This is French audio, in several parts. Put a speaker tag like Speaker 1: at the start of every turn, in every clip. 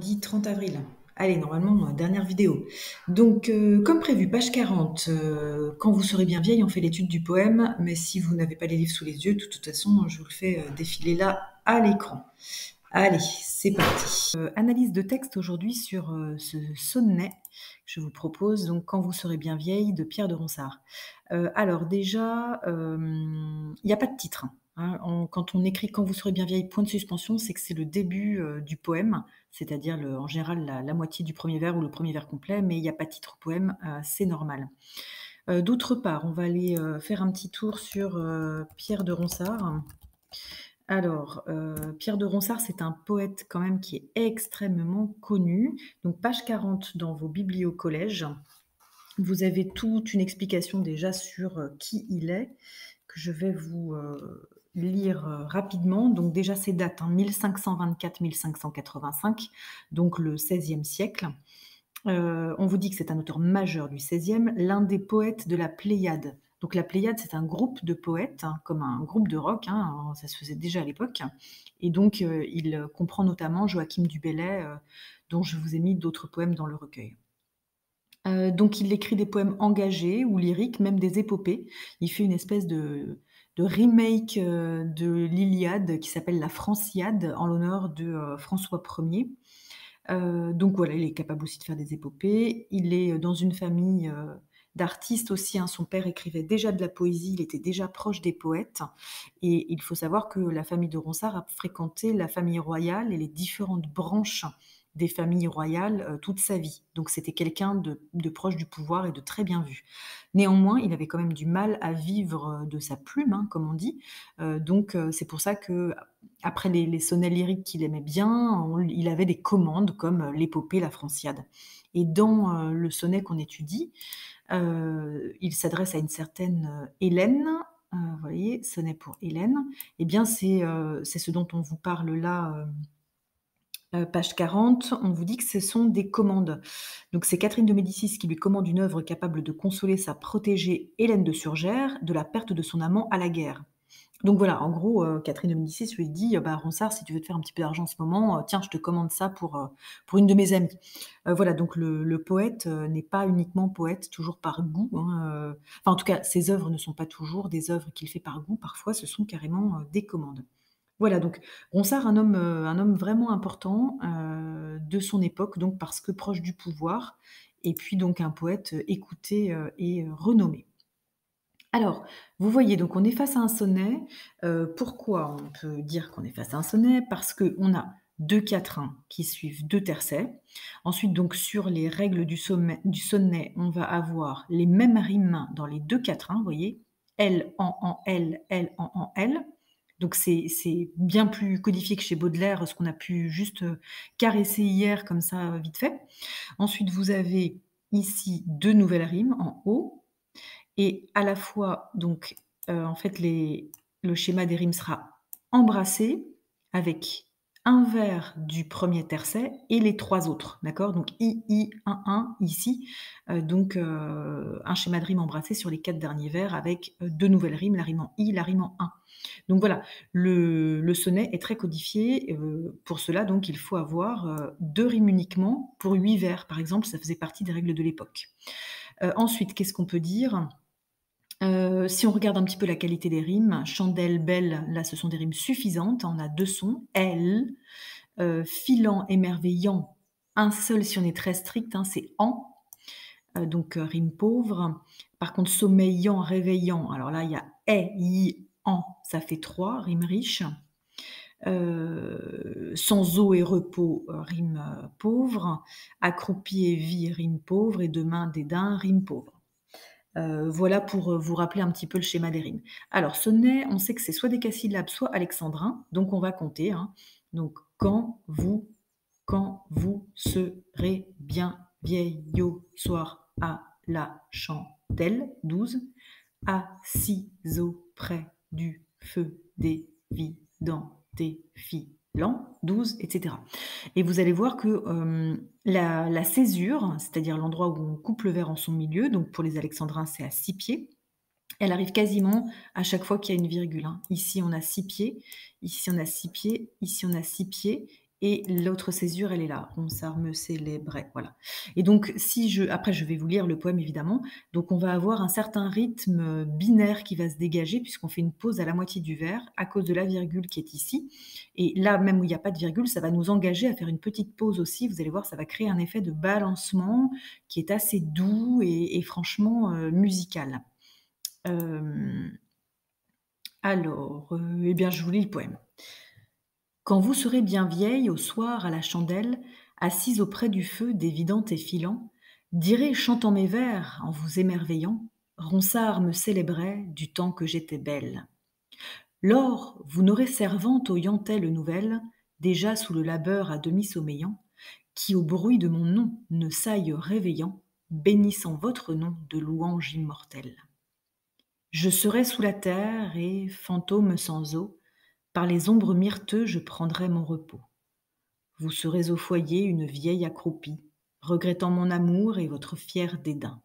Speaker 1: Dit 30 avril. Allez, normalement, dernière vidéo. Donc, comme prévu, page 40. Quand vous serez bien vieille, on fait l'étude du poème, mais si vous n'avez pas les livres sous les yeux, de toute façon, je vous le fais défiler là à l'écran. Allez, c'est parti. Analyse de texte aujourd'hui sur ce sonnet que je vous propose, donc Quand vous serez bien vieille, de Pierre de Ronsard. Alors déjà, il n'y a pas de titre. Hein. Quand on écrit Quand vous serez bien vieille, point de suspension, c'est que c'est le début du poème, c'est-à-dire en général la moitié du premier vers ou le premier vers complet, mais il n'y a pas de titre au poème, c'est normal. D'autre part, on va aller faire un petit tour sur Pierre de Ronsard. Alors, Pierre de Ronsard, c'est un poète quand même qui est extrêmement connu. Donc page 40 dans vos bibliocollèges, vous avez toute une explication déjà sur qui il est, que je vais vous lire rapidement. Donc déjà ces dates, 1524-1585, donc le XVIe siècle. On vous dit que c'est un auteur majeur du XVIe, l'un des poètes de la Pléiade. Donc la Pléiade, c'est un groupe de poètes, comme un groupe de rock, ça se faisait déjà à l'époque. Et donc il comprend notamment Joachim du Bellay, dont je vous ai mis d'autres poèmes dans le recueil. Donc il écrit des poèmes engagés ou lyriques, même des épopées. Il fait une espèce de remake de l'Iliade qui s'appelle la Franciade en l'honneur de François Ier. Donc voilà, il est capable aussi de faire des épopées. Il est dans une famille d'artistes aussi. Son père écrivait déjà de la poésie, il était déjà proche des poètes. Et il faut savoir que la famille de Ronsard a fréquenté la famille royale et les différentes branches des familles royales toute sa vie. Donc c'était quelqu'un de proche du pouvoir et de très bien vu. Néanmoins, il avait quand même du mal à vivre de sa plume, comme on dit. Donc c'est pour ça que après les sonnets lyriques qu'il aimait bien, il avait des commandes comme l'épopée, la Franciade. Et dans le sonnet qu'on étudie, il s'adresse à une certaine Hélène. Vous voyez, sonnet pour Hélène. Eh bien, c'est ce dont on vous parle là. Page 40, on vous dit que ce sont des commandes. Donc c'est Catherine de Médicis qui lui commande une œuvre capable de consoler sa protégée Hélène de Surgères de la perte de son amant à la guerre. Donc voilà, en gros, Catherine de Médicis lui dit Ronsard, si tu veux te faire un petit peu d'argent en ce moment, tiens, je te commande ça pour une de mes amies. Voilà, donc le poète n'est pas uniquement poète toujours par goût. Enfin, en tout cas, ses œuvres ne sont pas toujours des œuvres qu'il fait par goût. Parfois, ce sont carrément des commandes. Voilà, donc Ronsard, un homme vraiment important de son époque, donc parce que proche du pouvoir, et puis donc un poète écouté et renommé. Alors, vous voyez, donc on est face à un sonnet. Pourquoi on peut dire qu'on est face à un sonnet? Parce qu'on a 2 quatrains qui suivent 2 tercets. Ensuite, donc sur les règles du sonnet, on va avoir les mêmes rimes dans les 2 quatrains, vous voyez? L en L, L en L. Donc c'est bien plus codifié que chez Baudelaire, ce qu'on a pu juste caresser hier comme ça vite fait. Ensuite, vous avez ici 2 nouvelles rimes en haut. Et à la fois, donc, en fait, le schéma des rimes sera embrassé avec un vers du premier tercet et les 3 autres, d'accord? Donc I, 1 ici, donc un schéma de rime embrassé sur les 4 derniers vers avec 2 nouvelles rimes, la rime en I, la rime en 1. Donc voilà, le sonnet est très codifié, pour cela donc il faut avoir 2 rimes uniquement pour 8 vers. Par exemple, ça faisait partie des règles de l'époque. Ensuite, qu'est-ce qu'on peut dire? Si on regarde un petit peu la qualité des rimes, chandelle, belle, là ce sont des rimes suffisantes, on a 2 sons, elle, filant, émerveillant, un seul si on est très strict, c'est en, donc rime pauvre. Par contre sommeillant, réveillant, alors là il y a est, yi, en, ça fait 3, rime riche. Sans eau et repos, rime pauvre. Accroupi et vie, rime pauvre. Et demain, dédain, rime pauvre. Voilà pour vous rappeler un petit peu le schéma des rimes. Alors, sonnet, on sait que c'est soit décasyllabe, soit alexandrin, donc on va compter. Donc, quand vous serez bien vieille au soir à la chandelle, 12, assis auprès du feu dévidant défilant, 12, etc. Et vous allez voir que la césure, c'est-à-dire l'endroit où on coupe le vers en son milieu, donc pour les alexandrins, c'est à 6 pieds, elle arrive quasiment à chaque fois qu'il y a une virgule. Ici, on a 6 pieds, ici, on a 6 pieds, ici, on a 6 pieds, et l'autre césure, elle est là. Ronsard me célébrait, voilà. Et donc si je après je vais vous lire le poème évidemment. Donc on va avoir un certain rythme, binaire qui va se dégager puisqu'on fait une pause à la moitié du vers à cause de la virgule qui est ici. Et là, même où il n'y a pas de virgule, ça va nous engager à faire une petite pause aussi. Vous allez voir, ça va créer un effet de balancement qui est assez doux et franchement, musical. Hem, eh bien je vous lis le poème. Quand vous serez bien vieille, au soir, à la chandelle, assise auprès du feu, dévidant et filant, direz, chantant mes vers, en vous émerveillant, Ronsard me célébrait du temps que j'étais belle. Lors, vous n'aurez servante aux yantelles nouvelles, déjà sous le labeur à demi sommeillant, qui au bruit de mon nom ne saille réveillant, bénissant votre nom de louange immortelle. Je serai sous la terre et, fantôme sans eau, par les ombres myrteux je prendrai mon repos. Vous serez au foyer une vieille accroupie, regrettant mon amour et votre fier dédain.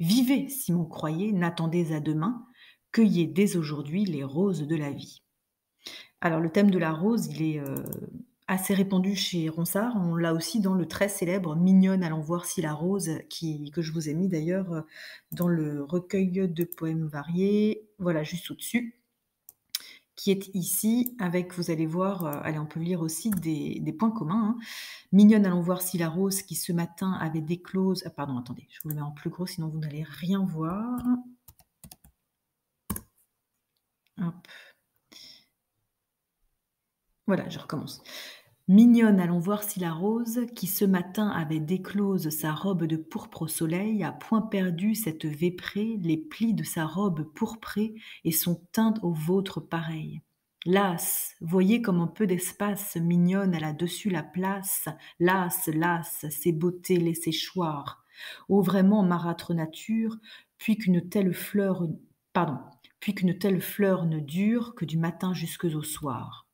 Speaker 1: Vivez, si m'en croyez, n'attendez à demain, cueillez dès aujourd'hui les roses de la vie. Alors le thème de la rose, il est assez répandu chez Ronsard. On l'a aussi dans le très célèbre Mignonne, allons voir si la rose, que je vous ai mis d'ailleurs dans le recueil de poèmes variés, voilà, juste au-dessus, qui est ici avec, vous allez voir, allez, on peut lire aussi des points communs, hein. Mignonne, allons voir si la rose qui ce matin avait déclose. Ah pardon, attendez, je vous le mets en plus gros, sinon vous n'allez rien voir. Hop. Voilà, je recommence. Mignonne, allons voir si la rose, qui ce matin avait déclose sa robe de pourpre au soleil, a point perdu cette véprée, les plis de sa robe pourprée et son teint au vôtre pareil. Las, voyez comme en peu d'espace, mignonne, elle a dessus la place, las, las, ses beautés laissées choir. Ô vraiment marâtre nature, puis qu'une telle fleur, pardon, puis qu'une telle fleur ne dure que du matin jusque au soir.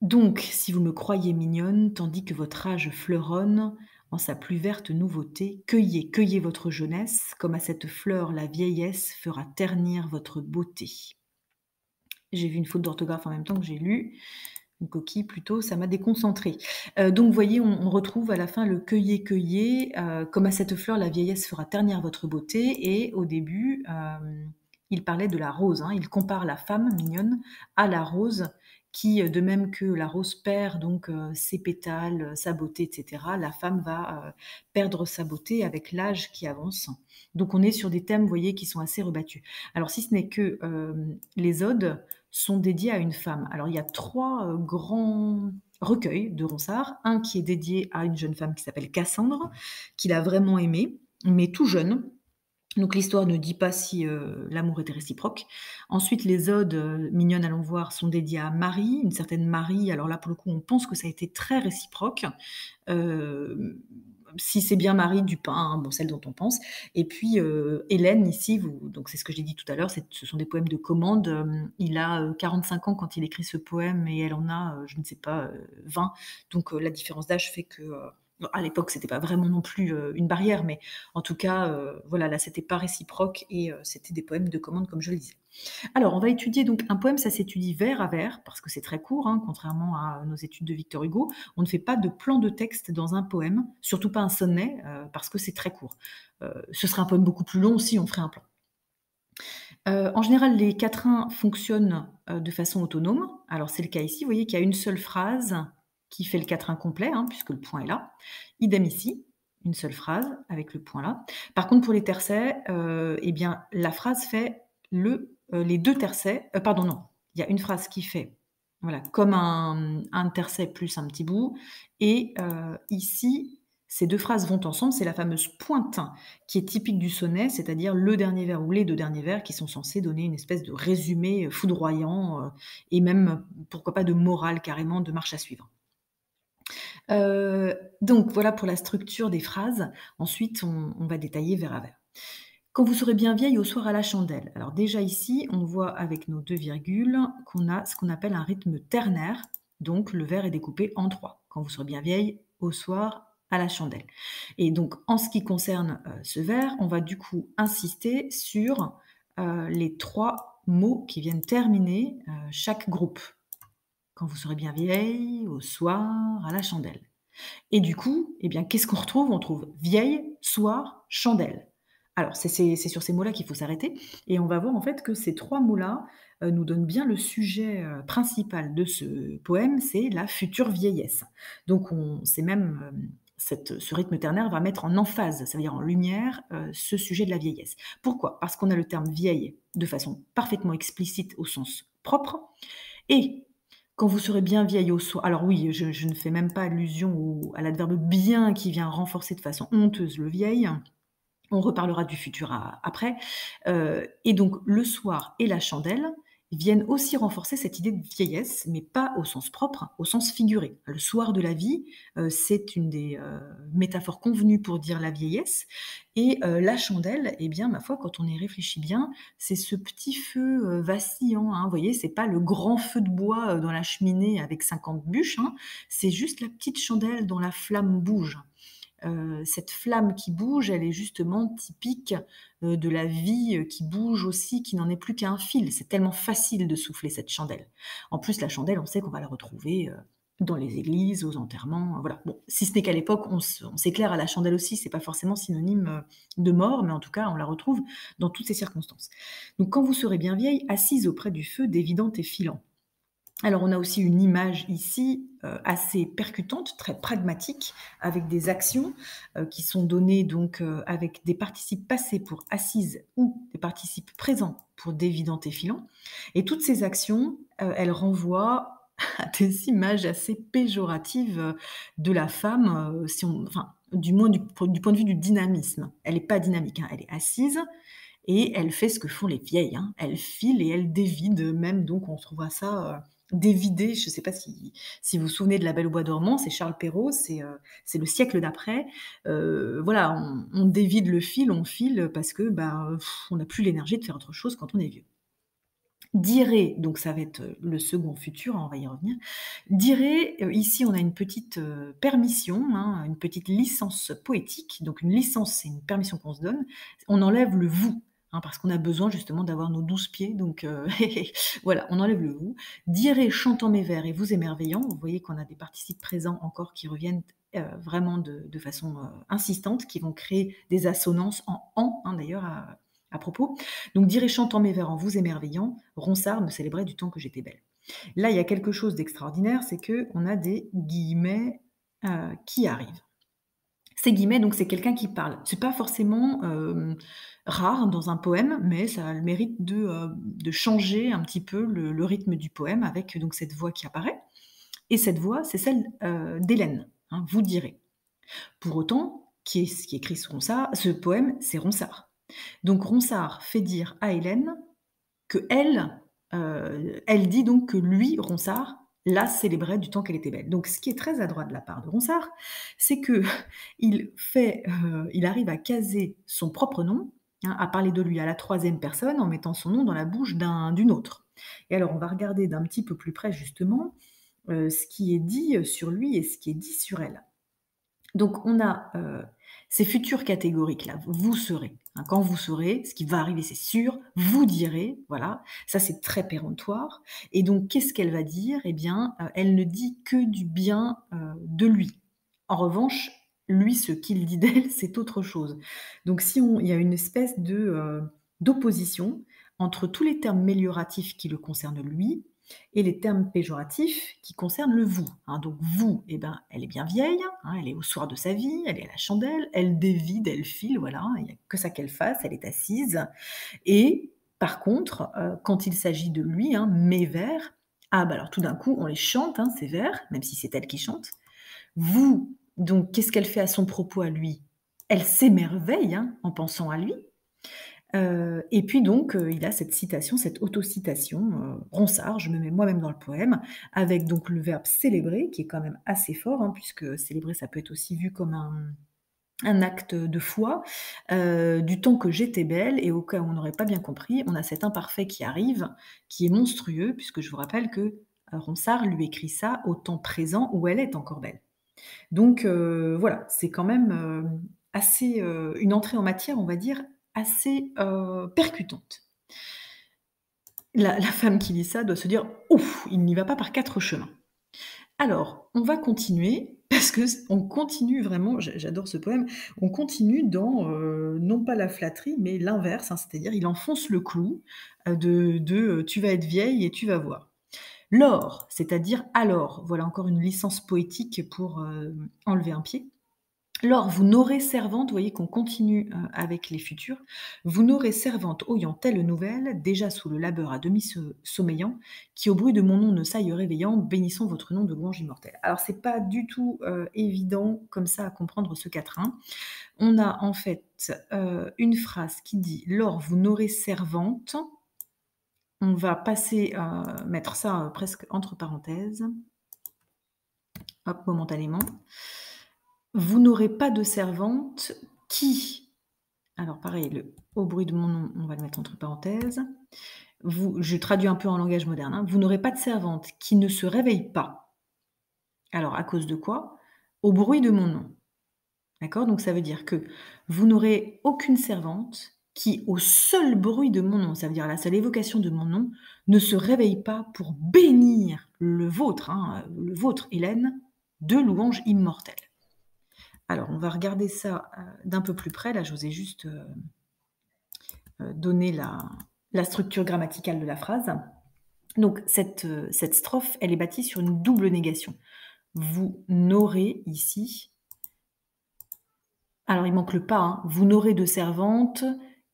Speaker 1: Donc, si vous me croyez mignonne, tandis que votre âge fleuronne en sa plus verte nouveauté, cueillez, cueillez votre jeunesse, comme à cette fleur la vieillesse fera ternir votre beauté. J'ai vu une faute d'orthographe en même temps que j'ai lu, une coquille plutôt, ça m'a déconcentrée. Donc vous voyez, on retrouve à la fin le cueillez, cueillez, comme à cette fleur la vieillesse fera ternir votre beauté, et au début, il parlait de la rose, hein. Il compare la femme mignonne à la rose qui, de même que la rose perd donc ses pétales, sa beauté, etc., la femme va perdre sa beauté avec l'âge qui avance. Donc on est sur des thèmes, vous voyez, qui sont assez rebattus. Alors si ce n'est que les odes sont dédiés à une femme. Alors il y a 3 grands recueils de Ronsard. Un qui est dédié à une jeune femme qui s'appelle Cassandre, qu'il a vraiment aimée, mais tout jeune. Donc l'histoire ne dit pas si l'amour était réciproque. Ensuite, les odes, mignonnes allons voir, sont dédiées à Marie, une certaine Marie. Alors là, pour le coup, on pense que ça a été très réciproque. Si c'est bien Marie Dupin, hein, bon, celle dont on pense. Et puis Hélène, ici, donc c'est ce que j'ai dit tout à l'heure, ce sont des poèmes de commande. Il a 45 ans quand il écrit ce poème et elle en a, je ne sais pas, 20. Donc la différence d'âge fait que à l'époque, c'était pas vraiment non plus une barrière, mais en tout cas, voilà, là, c'était pas réciproque et c'était des poèmes de commande, comme je le disais. Alors, on va étudier donc un poème, ça s'étudie vers à vers, parce que c'est très court, hein, contrairement à nos études de Victor Hugo. On ne fait pas de plan de texte dans un poème, surtout pas un sonnet, parce que c'est très court. Ce serait un poème beaucoup plus long si on ferait un plan. En général, les quatrains fonctionnent de façon autonome. Alors, c'est le cas ici. Vous voyez qu'il y a une seule phrase qui fait le quatrain complet, hein, puisque le point est là. Idem ici, une seule phrase avec le point là. Par contre, pour les tercets, eh bien, la phrase fait les 2 tercets. Pardon, non. Il y a une phrase qui fait, voilà, comme un tercet plus un petit bout. Et ici, ces 2 phrases vont ensemble. C'est la fameuse pointe qui est typique du sonnet, c'est-à-dire le dernier vers ou les 2 derniers vers qui sont censés donner une espèce de résumé foudroyant et même, pourquoi pas, de morale carrément, de marche à suivre. Donc voilà pour la structure des phrases. Ensuite, on va détailler vers à vers. Quand vous serez bien vieille, au soir à la chandelle. Alors déjà ici, on voit avec nos 2 virgules qu'on a ce qu'on appelle un rythme ternaire. Donc le vers est découpé en 3. Quand vous serez bien vieille, au soir à la chandelle. Et donc en ce qui concerne ce vers, on va du coup insister sur les 3 mots qui viennent terminer chaque groupe. quand vous serez bien vieille, au soir, à la chandelle. Et du coup, eh bien, qu'est-ce qu'on retrouve? On trouve vieille, soir, chandelle. Alors c'est sur ces mots-là qu'il faut s'arrêter et on va voir en fait que ces 3 mots-là, nous donnent bien le sujet, principal de ce poème, c'est la future vieillesse. Donc on c'est même, ce rythme ternaire va mettre en emphase, ça veut dire en lumière, ce sujet de la vieillesse. Pourquoi? Parce qu'on a le terme vieille de façon parfaitement explicite au sens propre et quand vous serez bien vieille au soir alors oui, je ne fais même pas allusion à l'adverbe bien qui vient renforcer de façon honteuse le vieil. On reparlera du futur après. Et donc le soir et la chandelle viennent aussi renforcer cette idée de vieillesse, mais pas au sens propre, au sens figuré. Le soir de la vie, c'est une des, métaphores convenues pour dire la vieillesse et la chandelle, eh bien, ma foi, quand on y réfléchit bien, c'est ce petit feu, vacillant, hein. Vous voyez, c'est pas le grand feu de bois, dans la cheminée avec 50 bûches, hein, c'est juste la petite chandelle dont la flamme bouge. Cette flamme qui bouge, elle est justement typique, de la vie, qui bouge aussi, qui n'en est plus qu'à un fil. C'est tellement facile de souffler cette chandelle. En plus, la chandelle, on sait qu'on va la retrouver, dans les églises, aux enterrements, voilà. Bon, si ce n'est qu'à l'époque, on s'éclaire à la chandelle aussi, c'est pas forcément synonyme, de mort, mais en tout cas, on la retrouve dans toutes ces circonstances. Donc quand vous serez bien vieille, assise auprès du feu, dévidant et filant. Alors, on a aussi une image ici, assez percutante, très pragmatique, avec des actions, qui sont données donc, avec des participes passés pour assise ou des participes présents pour dévidant et filant. Et toutes ces actions, elles renvoient à des images assez péjoratives, de la femme, si on enfin, du moins du point de vue du dynamisme. Elle n'est pas dynamique, hein, elle est assise et elle fait ce que font les vieilles, hein. Elle file et elle dévide même, donc on retrouvera ça, dévider, je ne sais pas si vous vous souvenez de La Belle au bois dormant, c'est Charles Perrault, c'est le siècle d'après. Voilà, on dévide le fil, on file parce que, bah, on n'a plus l'énergie de faire autre chose quand on est vieux. Dirait, donc ça va être, le second futur, hein, on va y revenir. Dirait, ici on a une petite, permission, hein, une petite licence poétique. Donc une licence, c'est une permission qu'on se donne. On enlève le «vous», hein, parce qu'on a besoin justement d'avoir nos 12 pieds, donc voilà, on enlève le «vous». Dirait chantant mes vers et vous émerveillant. Vous voyez qu'on a des participes présents encore qui reviennent, vraiment de façon, insistante, qui vont créer des assonances en «an», hein, d'ailleurs à propos. Donc dirait chantant mes vers en vous émerveillant, Ronsard me célébrait du temps que j'étais belle. Là, il y a quelque chose d'extraordinaire, c'est qu'on a des guillemets, qui arrivent. Ces guillemets, donc c'est quelqu'un qui parle. C'est pas forcément, rare dans un poème, mais ça a le mérite de changer un petit peu le rythme du poème avec donc cette voix qui apparaît et cette voix, c'est celle, d'Hélène, hein, vous direz. Pour autant, qui écrit ce poème, c'est Ronsard. Donc Ronsard fait dire à Hélène qu'elle, elle dit donc que lui, Ronsard, la célébrait du temps qu'elle était belle. Donc ce qui est très adroit de la part de Ronsard, c'est que il arrive à caser son propre nom, hein, à parler de lui à la troisième personne en mettant son nom dans la bouche d'une autre. Et alors on va regarder d'un petit peu plus près justement, ce qui est dit, sur lui et ce qui est dit sur elle. Donc on a, ces futurs catégoriques-là, vous serez, hein, quand vous serez, ce qui va arriver, c'est sûr, vous direz, voilà, ça c'est très péremptoire et donc qu'est-ce qu'elle va dire? Eh bien, elle ne dit que du bien, de lui. En revanche, lui, ce qu'il dit d'elle, c'est autre chose. Donc si on il y a une espèce d'opposition entre tous les termes mélioratifs qui le concernent lui et les termes péjoratifs qui concernent le vous, hein. Donc vous, eh ben, elle est bien vieille, hein, elle est au soir de sa vie, elle est à la chandelle, elle dévide, elle file, voilà, il n'y a que ça qu'elle fasse, elle est assise. Et par contre, quand il s'agit de lui, hein, mes vers, ah bah alors tout d'un coup, on les chante, hein, ces vers, même si c'est elle qui chante. Vous, donc qu'est-ce qu'elle fait à son propos à lui? Elle s'émerveille, hein, en pensant à lui. Et puis donc, il a cette citation, cette autocitation, Ronsard, je me mets moi-même dans le poème, avec donc le verbe célébrer qui est quand même assez fort, hein, puisque célébrer ça peut être aussi vu comme un acte de foi, du temps que j'étais belle et au cas où on n'aurait pas bien compris, on a cet imparfait qui arrive, qui est monstrueux puisque je vous rappelle que, Ronsard lui écrit ça au temps présent où elle est encore belle. Donc voilà, c'est quand même, assez, une entrée en matière, on va dire, assez, percutante. la femme qui lit ça doit se dire: «Ouf, il n'y va pas par 4 chemins». Alors, on va continuer parce que on continue vraiment, j'adore ce poème, on continue dans, non pas la flatterie, mais l'inverse, hein, c'est-à-dire il enfonce le clou, «Tu vas être vieille et tu vas voir». Lors, c'est-à-dire alors, voilà encore une licence poétique pour, enlever un pied. Lors, vous n'aurez servante, vous voyez qu'on continue, avec les futurs. Vous n'aurez servante ayant telle nouvelle, déjà sous le labeur à demi sommeillant, qui au bruit de mon nom ne saille réveillant, bénissons votre nom de louange immortelle. Alors c'est pas du tout, évident comme ça à comprendre ce quatrain. On a en fait, une phrase qui dit: «Lors vous n'aurez servante», on va passer, mettre ça, presque entre parenthèses, hop, momentanément. Vous n'aurez pas de servante qui, alors pareil, le au bruit de mon nom, on va le mettre entre parenthèses. Je traduis un peu en langage moderne, hein. Vous n'aurez pas de servante qui ne se réveille pas. Alors à cause de quoi? Au bruit de mon nom. D'accord? Donc ça veut dire que vous n'aurez aucune servante qui, au seul bruit de mon nom, ça veut dire à la seule évocation de mon nom, ne se réveille pas pour bénir le vôtre, hein, le vôtre Hélène, de louanges immortelles. Alors on va regarder ça, d'un peu plus près. Là, je vous ai juste, donné la structure grammaticale de la phrase. Donc cette strophe, elle est bâtie sur une double négation. Vous n'aurez ici, alors il manque le pas, hein, vous n'aurez de servante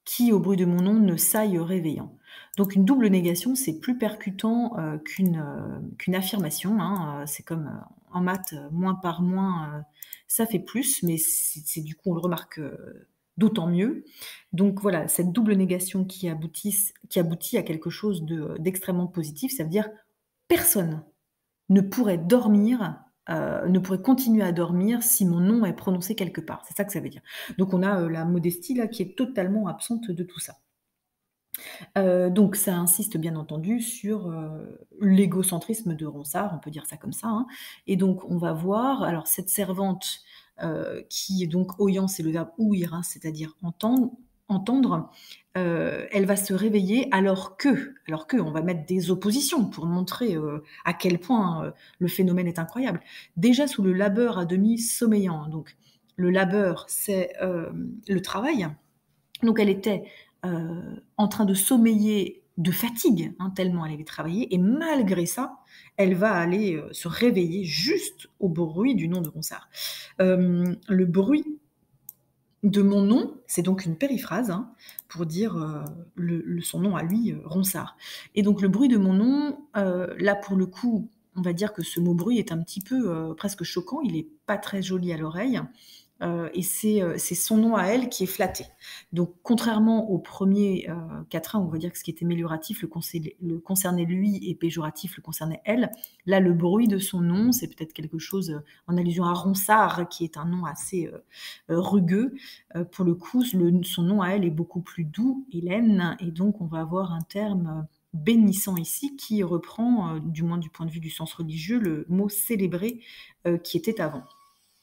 Speaker 1: qui, au bruit de mon nom, ne saille réveillant. Donc une double négation, c'est plus percutant, qu'une affirmation, hein, c'est comme, en maths, moins par moins, ça fait plus, mais c'est du coup on le remarque, d'autant mieux. Donc voilà, cette double négation qui aboutit à quelque chose d'extrêmement positif, ça veut dire: «Personne ne pourrait dormir, ne pourrait continuer à dormir si mon nom est prononcé quelque part». C'est ça que ça veut dire. Donc on a, la modestie là qui est totalement absente de tout ça. Donc ça insiste bien entendu sur, l'égocentrisme de Ronsard, on peut dire ça comme ça, hein. Et donc on va voir, alors cette servante, qui est donc oyant, c'est le verbe ouïr, hein, c'est-à-dire entendre, elle va se réveiller alors que, on va mettre des oppositions pour montrer, à quel point, le phénomène est incroyable. Déjà sous le labeur à demi sommeillant, donc le labeur, c'est, le travail. Donc elle était, en train de sommeiller de fatigue, hein, tellement elle avait travaillé, et malgré ça, elle va aller, se réveiller juste au bruit du nom de Ronsard. Le bruit de mon nom, c'est donc une périphrase, hein, pour dire, son nom à lui, Ronsard. Et donc le bruit de mon nom, là pour le coup, on va dire que ce mot bruit est un petit peu, presque choquant, il est pas très joli à l'oreille. Et c'est son nom à elle qui est flatté. Donc contrairement au premier quatrain, on va dire que ce qui était amélioratif le concernait lui et péjoratif le concernait elle. Là, le bruit de son nom, c'est peut-être quelque chose, en allusion à Ronsard, qui est un nom assez, rugueux. Pour le coup, son nom à elle est beaucoup plus doux, Hélène, et donc on va avoir un terme, bénissant ici qui reprend, du moins du point de vue du sens religieux, le mot célébrer, qui était avant.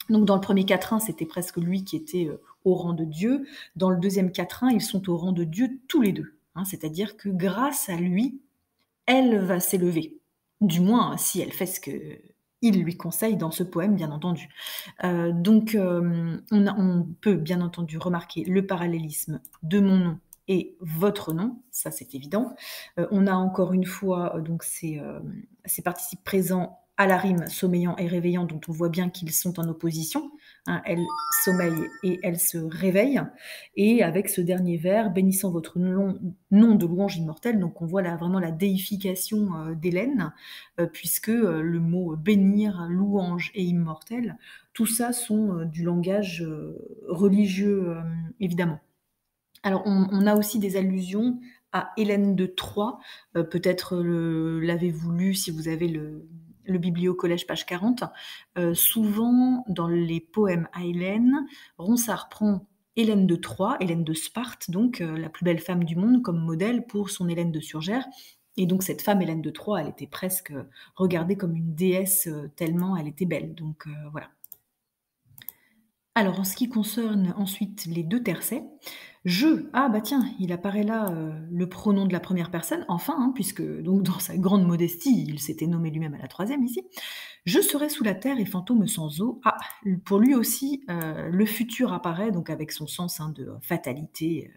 Speaker 1: Donc dans le premier quatrain, c'était presque lui qui était, au rang de Dieu. Dans le deuxième quatrain, ils sont au rang de Dieu tous les deux, hein. C'est-à-dire que grâce à lui, elle va s'élever. Du moins, si elle fait ce qu'il lui conseille dans ce poème, bien entendu. Donc on peut bien entendu remarquer le parallélisme de mon nom et votre nom, ça c'est évident. On a encore une fois, donc ces participes présents à la rime sommeillant et réveillant, dont on voit bien qu'ils sont en opposition, hein. Elle sommeille et elle se réveille, et avec ce dernier vers: «Bénissant votre nom de louange immortelle», donc on voit là vraiment la déification, d'Hélène, puisque, le mot bénir, louange et immortel, tout ça sont, du langage, religieux, évidemment. Alors on a aussi des allusions à Hélène de Troie, peut-être, l'avez-vous lu si vous avez le biblio collège page 40. Souvent dans les poèmes à Hélène, Ronsard prend Hélène de Troie, Hélène de Sparte donc, la plus belle femme du monde, comme modèle pour son Hélène de Surgères, et donc cette femme Hélène de Troie, elle était presque, regardée comme une déesse, tellement elle était belle, donc voilà. Alors, en ce qui concerne ensuite les 2 tercets, je ah bah tiens, il apparaît là, le pronom de la première personne, enfin, hein, puisque donc dans sa grande modestie, il s'était nommé lui-même à la troisième ici. Je serai sous la terre et fantôme sans eau. Ah, pour lui aussi, le futur apparaît donc avec son sens, hein, de fatalité,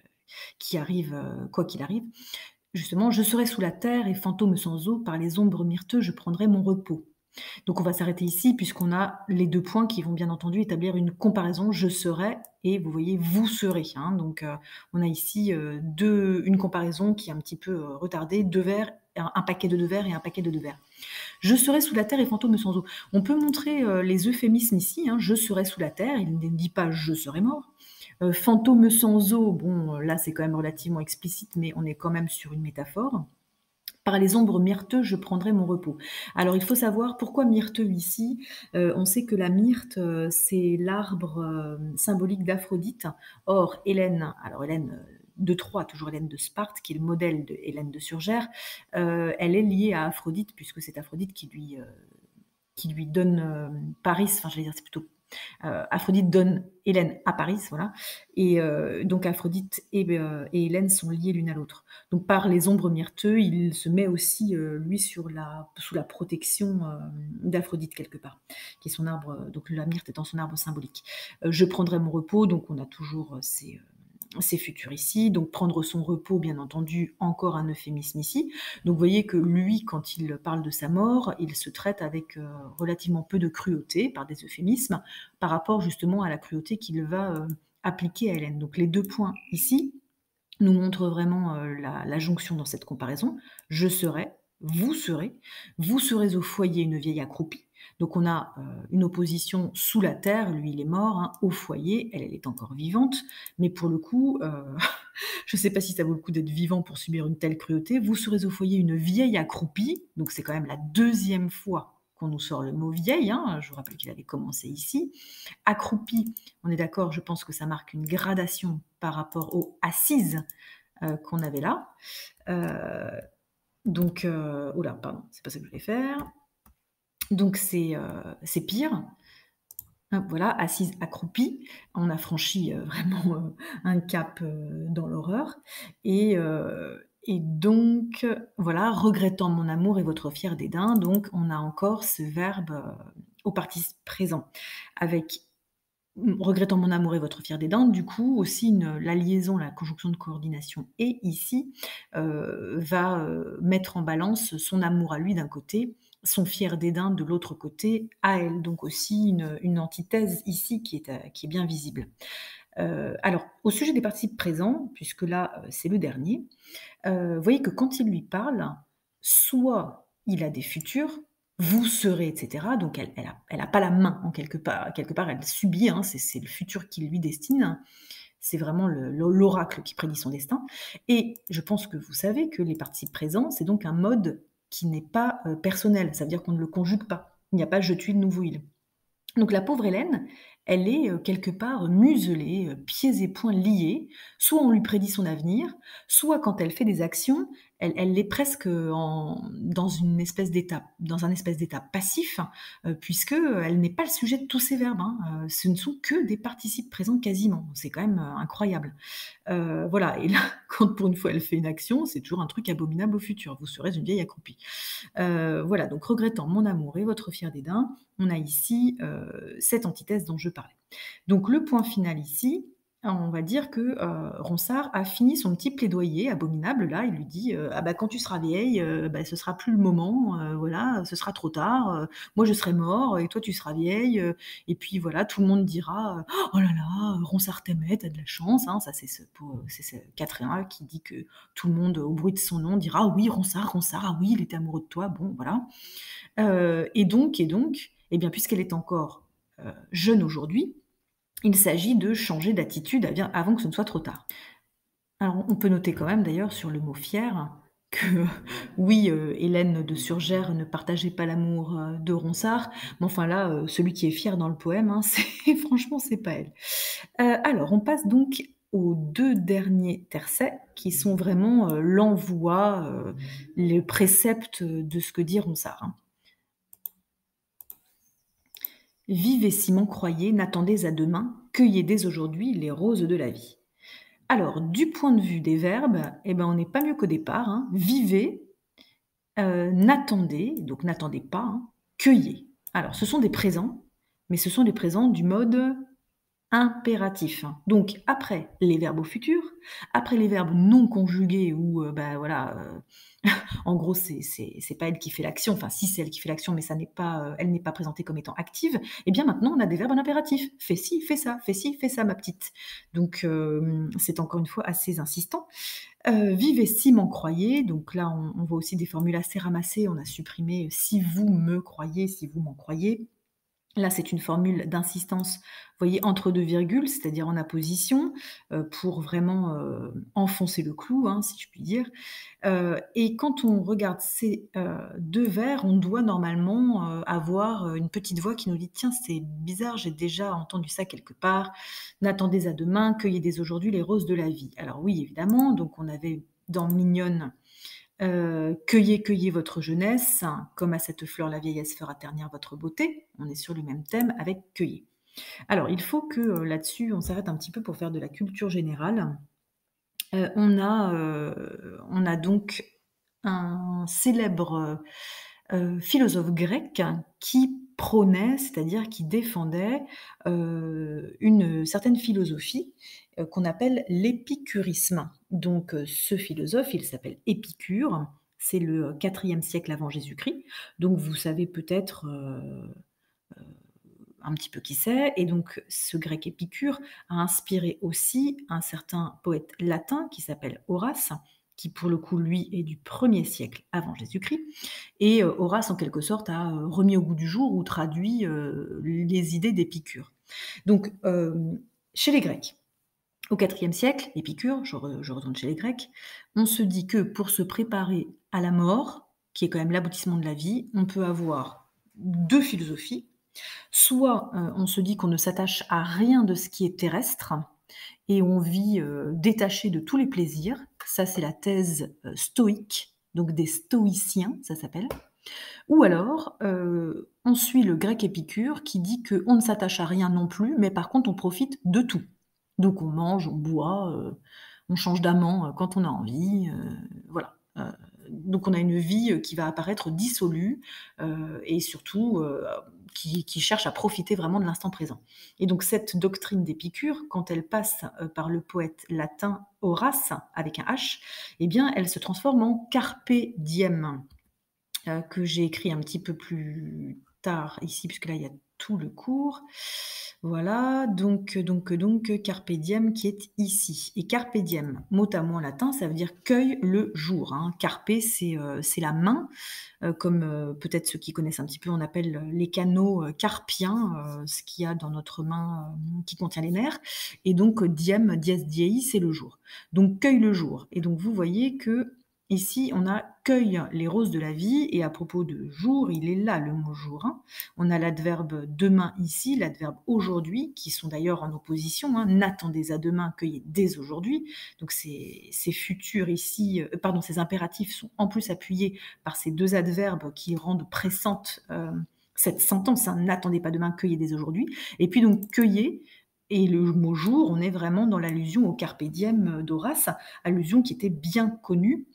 Speaker 1: qui arrive, quoi qu'il arrive. Justement: «Je serai sous la terre et fantôme sans eau, par les ombres myrteux je prendrai mon repos». Donc on va s'arrêter ici puisqu'on a les 2 points qui vont bien entendu établir une comparaison «je serai» et vous voyez «vous serez», hein. Donc on a ici, une comparaison qui est un petit peu, retardée, 2 vers, un paquet de 2 vers et un paquet de 2 vers. «Je serai sous la terre et fantôme sans eau». On peut montrer, les euphémismes ici, hein. «Je serai sous la terre», il ne dit pas «je serai mort». Fantôme sans eau, bon, là c'est quand même relativement explicite, mais on est quand même sur une métaphore. Par les ombres myrteux, je prendrai mon repos. Alors il faut savoir pourquoi myrteux ici. On sait que la myrte, c'est l'arbre, symbolique d'Aphrodite. Or Hélène, alors Hélène, de Troie, toujours Hélène de Sparte, qui est le modèle de Hélène de Surgère, elle est liée à Aphrodite puisque c'est Aphrodite qui lui donne, Paris, enfin j'allais dire c'est plutôt Aphrodite donne Hélène à Paris, voilà. Et donc Aphrodite et Hélène sont liées l'une à l'autre. Donc par les ombres myrteux, il se met aussi, lui sous la protection, d'Aphrodite quelque part, qui est son arbre, donc la myrte étant son arbre symbolique. Je prendrai mon repos, donc on a toujours, ces futurs ici, donc prendre son repos, bien entendu, encore un euphémisme ici. Donc vous voyez que lui, quand il parle de sa mort, il se traite avec relativement peu de cruauté, par des euphémismes, par rapport justement à la cruauté qu'il va appliquer à Hélène. Donc les 2 points ici nous montrent vraiment la jonction dans cette comparaison. Je serai, vous serez au foyer une vieille accroupie. Donc on a une opposition sous la terre, lui il est mort, hein, au foyer, elle, elle est encore vivante, mais pour le coup, je ne sais pas si ça vaut le coup d'être vivant pour subir une telle cruauté. Vous serez au foyer une vieille accroupie, donc c'est quand même la deuxième fois qu'on nous sort le mot vieille, hein, je vous rappelle qu'il avait commencé ici. Accroupie, on est d'accord, je pense que ça marque une gradation par rapport aux assises qu'on avait là. Euh, donc, oula, pardon, c'est pas ça que je voulais faire. Donc c'est pire. Hein, voilà, assise, accroupie. On a franchi vraiment un cap dans l'horreur. Et donc, voilà, regrettant mon amour et votre fier dédain. Donc, on a encore ce verbe au participe présent. Avec regrettant mon amour et votre fier dédain, du coup, aussi la liaison, la conjonction de coordination et ici va mettre en balance son amour à lui d'un côté, son fier dédain de l'autre côté à elle. Donc aussi une antithèse ici qui est bien visible. Alors, au sujet des participes présents, puisque là, c'est le dernier, vous voyez que quand il lui parle, soit il a des futurs, vous serez, et cetera. Donc elle a pas la main en quelque part, elle subit, hein, c'est le futur qui lui destine. C'est vraiment l'oracle qui prédit son destin. Et je pense que vous savez que les participes présents, c'est donc un mode qui n'est pas personnel. Ça veut dire qu'on ne le conjugue pas. Il n'y a pas je, tu, nous, vous, il. Donc la pauvre Hélène, elle est quelque part muselée, pieds et poings liés. Soit on lui prédit son avenir, soit quand elle fait des actions, elle est presque dans dans un espèce d'état passif, puisque elle n'est pas le sujet de tous ces verbes, hein. Ce ne sont que des participes présents quasiment. C'est quand même incroyable. Voilà, et là, quand pour une fois elle fait une action, c'est toujours un truc abominable au futur. Vous serez une vieille accroupie. Voilà, donc regrettant mon amour et votre fier dédain, on a ici cette antithèse dont je parlais. Donc le point final ici, on va dire que Ronsard a fini son petit plaidoyer abominable. Là, il lui dit ah bah quand tu seras vieille, bah, ce sera plus le moment, voilà, ce sera trop tard. Moi je serai mort et toi tu seras vieille. Et puis voilà, tout le monde dira oh là là, Ronsard t'aimait, t'as de la chance. Hein. Ça c'est ce Quatrain qui dit que tout le monde au bruit de son nom dira ah oui Ronsard, Ronsard, ah oui il était amoureux de toi. Bon voilà. Et donc, eh bien puisqu'elle est encore jeune aujourd'hui, il s'agit de changer d'attitude avant que ce ne soit trop tard. Alors, on peut noter quand même d'ailleurs sur le mot fier que oui, Hélène de Surgère ne partageait pas l'amour de Ronsard, mais enfin là, celui qui est fier dans le poème, hein, franchement, c'est pas elle. Alors, on passe donc aux 2 derniers tercets qui sont vraiment l'envoi, le précepte de ce que dit Ronsard. Hein. Vivez si m'en croyez, n'attendez à demain, cueillez dès aujourd'hui les roses de la vie. Alors, du point de vue des verbes, eh ben, on n'est pas mieux qu'au départ, hein. Vivez, n'attendez, donc n'attendez pas, hein, cueillez. Alors, ce sont des présents, mais ce sont des présents du mode impératif. Donc après les verbes au futur, après les verbes non conjugués où, bah, voilà, en gros c'est pas elle qui fait l'action, enfin si c'est elle qui fait l'action, mais ça n'est pas, elle n'est pas présentée comme étant active, et bien maintenant on a des verbes en impératif. Fais ci, fais ça, fais ci, fais ça ma petite. Donc c'est encore une fois assez insistant. Vivez si m'en croyez, donc là on voit aussi des formules assez ramassées, on a supprimé, si vous me croyez, si vous m'en croyez. Là, c'est une formule d'insistance, vous voyez, entre 2 virgules, c'est-à-dire en apposition, pour vraiment, enfoncer le clou, hein, si je puis dire. Et quand on regarde ces, 2 vers, on doit normalement, avoir, une petite voix qui nous dit: «Tiens, c'est bizarre, j'ai déjà entendu ça quelque part. N'attendez à demain, cueillez dès aujourd'hui les roses de la vie». Alors oui, évidemment, donc on avait dans Mignonne, cueillez, cueillez votre jeunesse, comme à cette fleur la vieillesse fera ternir votre beauté. On est sur le même thème avec cueillez. Alors il faut que, là-dessus, on s'arrête un petit peu pour faire de la culture générale. On a donc un célèbre, philosophe grec qui prônait, c'est-à-dire qui défendait, une certaine philosophie, qu'on appelle l'épicurisme. Donc, ce philosophe, il s'appelle Épicure, c'est le 4e siècle avant Jésus-Christ. Donc vous savez peut-être, un petit peu qui c'est. Et donc ce grec Épicure a inspiré aussi un certain poète latin qui s'appelle Horace, qui pour le coup, lui, est du 1er siècle avant Jésus-Christ. Et Horace, en quelque sorte, a remis au goût du jour ou traduit les idées d'Épicure. Donc, chez les Grecs, au 4e siècle, Épicure, je retourne chez les Grecs, on se dit que pour se préparer à la mort, qui est quand même l'aboutissement de la vie, on peut avoir 2 philosophies. Soit, on se dit qu'on ne s'attache à rien de ce qui est terrestre et on vit, détaché de tous les plaisirs. Ça, c'est la thèse, stoïque, donc des stoïciens, ça s'appelle. Ou alors, on suit le grec Épicure qui dit qu'on ne s'attache à rien non plus, mais par contre on profite de tout. Donc on mange, on boit, on change d'amant, quand on a envie, voilà. Donc on a une vie, qui va apparaître dissolue, et surtout, qui cherche à profiter vraiment de l'instant présent. Et donc cette doctrine d'Épicure, quand elle passe, par le poète latin Horace, avec un H, eh bien elle se transforme en carpe diem, que j'ai écrit un petit peu plus tard ici, puisque là il y a tout le cours. Voilà, donc carpe diem qui est ici. Et carpe diem, mot à mot en latin, ça veut dire cueille le jour, hein. Carpe, c'est la main, comme, peut-être ceux qui connaissent un petit peu, on appelle, les canaux, carpiens, ce qu'il y a dans notre main, qui contient les nerfs. Et donc diem, dies diei, c'est le jour. Donc cueille le jour. Et donc vous voyez que ici, on a cueille les roses de la vie, et à propos de jour, il est là le mot jour, hein. On a l'adverbe demain ici, l'adverbe aujourd'hui, qui sont d'ailleurs en opposition, hein. N'attendez à demain, cueillez dès aujourd'hui. Donc ces futurs ici, pardon, ces impératifs sont en plus appuyés par ces 2 adverbes qui rendent pressante, cette sentence, hein. N'attendez pas demain, cueillez dès aujourd'hui. Et puis donc cueillez, et le mot jour, on est vraiment dans l'allusion au carpe diem d'Horace, allusion qui était bien connue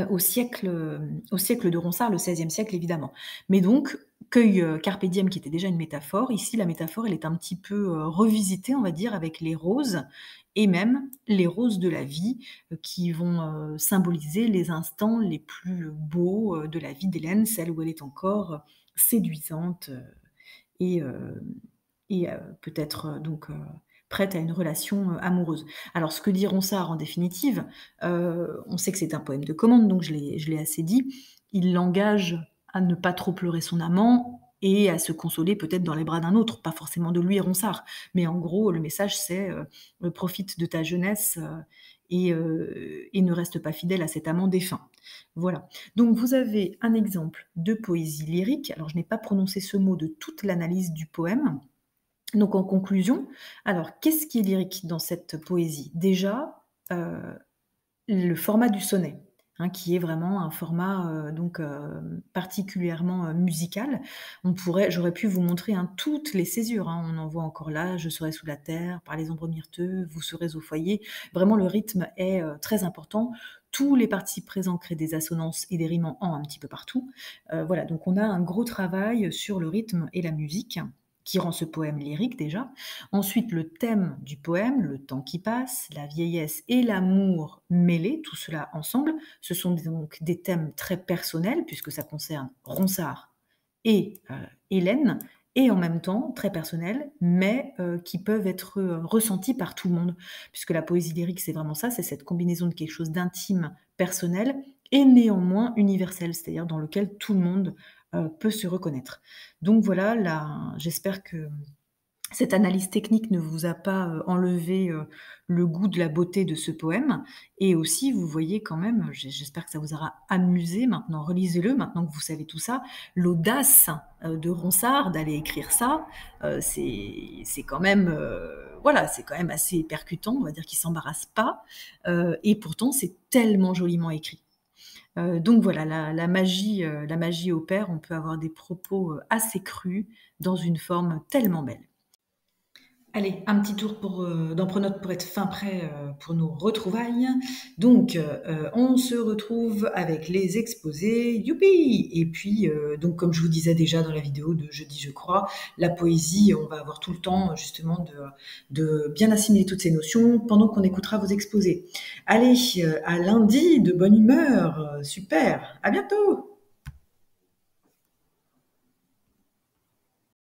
Speaker 1: au siècle de Ronsard, le XVIe siècle évidemment. Mais donc, cueille, carpe diem qui était déjà une métaphore, ici la métaphore elle est un petit peu, revisitée on va dire avec les roses, et même les roses de la vie, qui vont, symboliser les instants les plus beaux, de la vie d'Hélène, celle où elle est encore, séduisante, et heu peut-être, donc prête à une relation, amoureuse. Alors ce que dit Ronsard en définitive, on sait que c'est un poème de commande, donc je l'ai assez dit. Il l'engage à ne pas trop pleurer son amant et à se consoler peut-être dans les bras d'un autre, pas forcément de lui, Ronsard. Mais en gros, le message c'est, «Profite de ta jeunesse, et ne reste pas fidèle à cet amant défunt». Voilà. Donc vous avez un exemple de poésie lyrique. Alors je n'ai pas prononcé ce mot de toute l'analyse du poème. Donc en conclusion, alors qu'est-ce qui est lyrique dans cette poésie? Déjà, le format du sonnet. hein, qui est vraiment un format, particulièrement, musical. J'aurais pu vous montrer, hein, toutes les césures, hein. On en voit encore là: «Je serai sous la terre», «Par les ombres myrteux», «Vous serez au foyer». Vraiment le rythme est, très important. Tous les participes présents créent des assonances et des rimes en «an» un petit peu partout. Voilà, donc on a un gros travail sur le rythme et la musique, qui rend ce poème lyrique déjà. Ensuite, le thème du poème, le temps qui passe, la vieillesse et l'amour mêlés, tout cela ensemble, ce sont donc des thèmes très personnels puisque ça concerne Ronsard et Hélène, et en même temps très personnels, mais qui peuvent être, ressentis par tout le monde. Puisque la poésie lyrique, c'est vraiment ça, c'est cette combinaison de quelque chose d'intime, personnel et néanmoins universel, c'est-à-dire dans lequel tout le monde, peut se reconnaître. Donc voilà, j'espère que cette analyse technique ne vous a pas, enlevé, le goût de la beauté de ce poème, et aussi vous voyez quand même, j'espère que ça vous aura amusé, maintenant relisez-le, maintenant que vous savez tout ça, l'audace, de Ronsard d'aller écrire ça, c'est quand même, voilà, c'est quand même assez percutant, on va dire qu'il s'embarrasse pas, et pourtant c'est tellement joliment écrit. Donc voilà, la magie opère, on peut avoir des propos, assez crus dans une forme tellement belle. Allez, un petit tour dans Pronote pour être fin prêt, pour nos retrouvailles. Donc, on se retrouve avec les exposés, youpi! Et puis, donc comme je vous disais déjà dans la vidéo de jeudi, je crois, la poésie, on va avoir tout le temps justement de bien assimiler toutes ces notions pendant qu'on écoutera vos exposés. Allez, à lundi, de bonne humeur, super, à bientôt!